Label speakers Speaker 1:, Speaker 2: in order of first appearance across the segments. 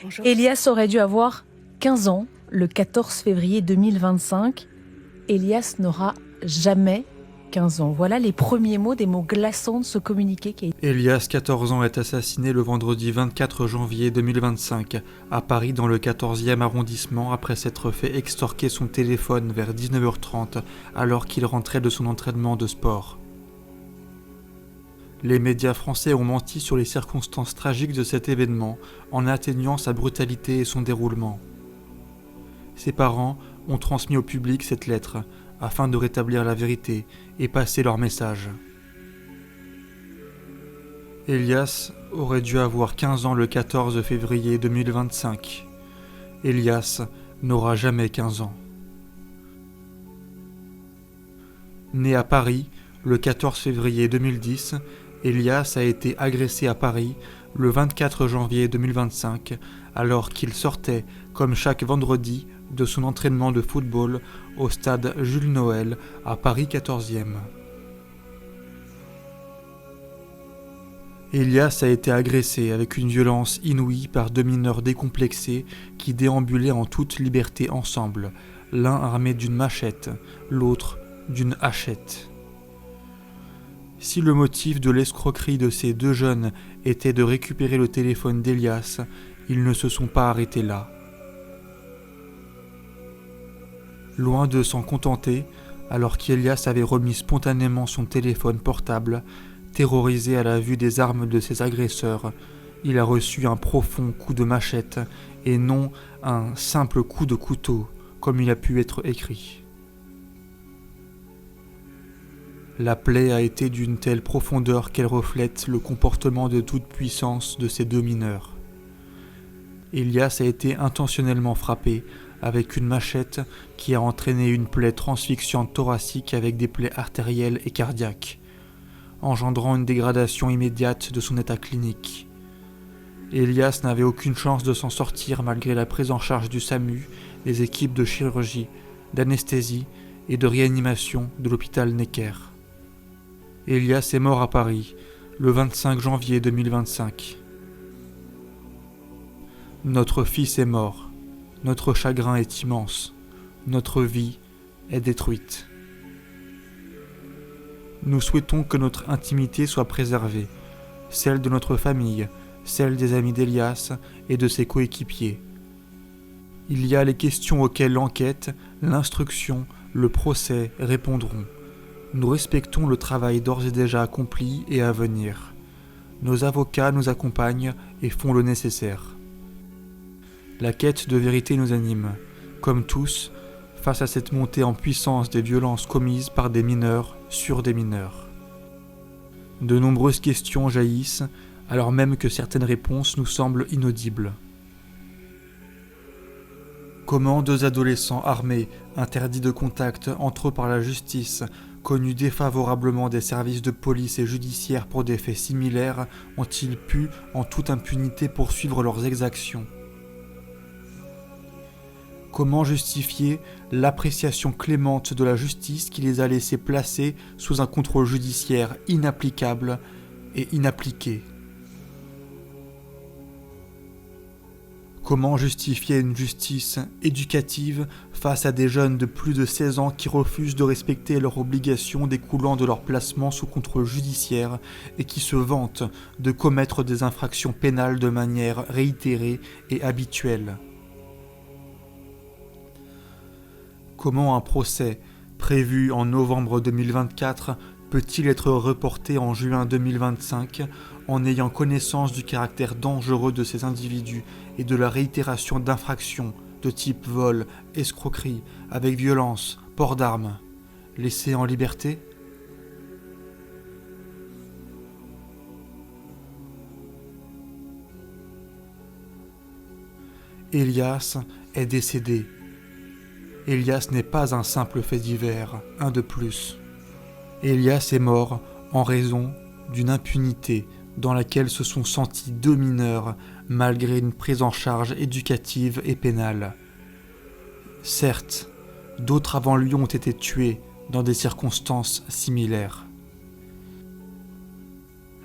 Speaker 1: Bonjour.
Speaker 2: Elias aurait dû avoir 15 ans le 14 février 2025. Elias n'aura jamais 15 ans. Voilà les premiers mots, des mots glaçants de ce communiqué qui est...
Speaker 3: Elias, 14 ans, est assassiné le vendredi 24 janvier 2025 à Paris dans le 14e arrondissement après s'être fait extorquer son téléphone vers 19h30 alors qu'il rentrait de son entraînement de sport. Les médias français ont menti sur les circonstances tragiques de cet événement en atténuant sa brutalité et son déroulement. Ses parents ont transmis au public cette lettre afin de rétablir la vérité et passer leur message. Elias aurait dû avoir 15 ans le 14 février 2025. Elias n'aura jamais 15 ans. Né à Paris le 14 février 2010, Elias a été agressé à Paris le 24 janvier 2025 alors qu'il sortait, comme chaque vendredi, de son entraînement de football au stade Jules Noël à Paris 14e. Elias a été agressé avec une violence inouïe par deux mineurs décomplexés qui déambulaient en toute liberté ensemble, l'un armé d'une machette, l'autre d'une hachette. Si le motif de l'escroquerie de ces deux jeunes était de récupérer le téléphone d'Elias, ils ne se sont pas arrêtés là. Loin de s'en contenter, alors qu'Elias avait remis spontanément son téléphone portable, terrorisé à la vue des armes de ses agresseurs, il a reçu un profond coup de machette et non un simple coup de couteau, comme il a pu être écrit. La plaie a été d'une telle profondeur qu'elle reflète le comportement de toute puissance de ces deux mineurs. Elias a été intentionnellement frappé avec une machette qui a entraîné une plaie transfixiante thoracique avec des plaies artérielles et cardiaques, engendrant une dégradation immédiate de son état clinique. Elias n'avait aucune chance de s'en sortir malgré la prise en charge du SAMU, des équipes de chirurgie, d'anesthésie et de réanimation de l'hôpital Necker. Elias est mort à Paris le 25 janvier 2025. Notre fils est mort, notre chagrin est immense, notre vie est détruite. Nous souhaitons que notre intimité soit préservée, celle de notre famille, celle des amis d'Elias et de ses coéquipiers. Il y a les questions auxquelles l'enquête, l'instruction, le procès répondront. Nous respectons le travail d'ores et déjà accompli et à venir. Nos avocats nous accompagnent et font le nécessaire. La quête de vérité nous anime, comme tous, face à cette montée en puissance des violences commises par des mineurs sur des mineurs. De nombreuses questions jaillissent, alors même que certaines réponses nous semblent inaudibles. Comment deux adolescents armés, interdits de contact entre eux par la justice, connus défavorablement des services de police et judiciaires pour des faits similaires, ont-ils pu, en toute impunité, poursuivre leurs exactions ? Comment justifier l'appréciation clémente de la justice qui les a laissés placer sous un contrôle judiciaire inapplicable et inappliqué ? Comment justifier une justice éducative face à des jeunes de plus de 16 ans qui refusent de respecter leurs obligations découlant de leur placement sous contrôle judiciaire et qui se vantent de commettre des infractions pénales de manière réitérée et habituelle ? Comment un procès prévu en novembre 2024 peut-il être reporté en juin 2025 en ayant connaissance du caractère dangereux de ces individus et de la réitération d'infractions de type vol, escroquerie, avec violence, port d'armes, laissés en liberté ? Elias est décédé. Elias n'est pas un simple fait divers, un de plus. Elias est mort en raison d'une impunité dans laquelle se sont sentis deux mineurs malgré une prise en charge éducative et pénale. Certes, d'autres avant lui ont été tués dans des circonstances similaires.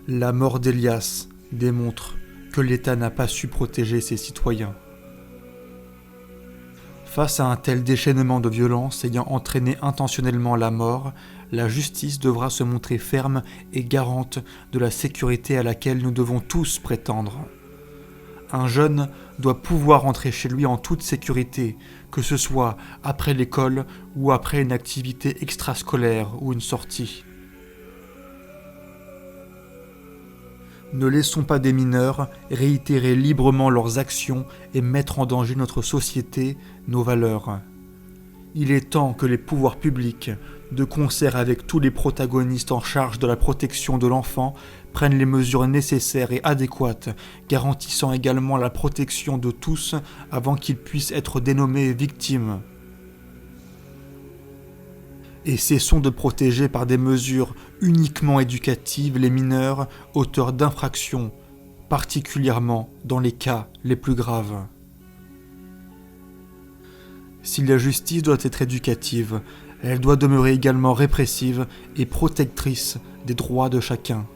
Speaker 3: La mort d'Elias démontre que l'État n'a pas su protéger ses citoyens. Face à un tel déchaînement de violence ayant entraîné intentionnellement la mort, la justice devra se montrer ferme et garante de la sécurité à laquelle nous devons tous prétendre. Un jeune doit pouvoir rentrer chez lui en toute sécurité, que ce soit après l'école ou après une activité extrascolaire ou une sortie. Ne laissons pas des mineurs réitérer librement leurs actions et mettre en danger notre société, nos valeurs. Il est temps que les pouvoirs publics, de concert avec tous les protagonistes en charge de la protection de l'enfant, prennent les mesures nécessaires et adéquates, garantissant également la protection de tous avant qu'ils puissent être dénommés victimes. Et cessons de protéger par des mesures uniquement éducatives les mineurs auteurs d'infractions, particulièrement dans les cas les plus graves. Si la justice doit être éducative, elle doit demeurer également répressive et protectrice des droits de chacun.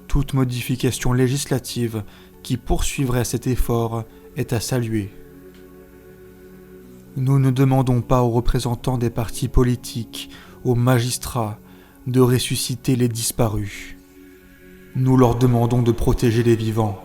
Speaker 3: Toute modification législative qui poursuivrait cet effort est à saluer. Nous ne demandons pas aux représentants des partis politiques, aux magistrats, de ressusciter les disparus. Nous leur demandons de protéger les vivants.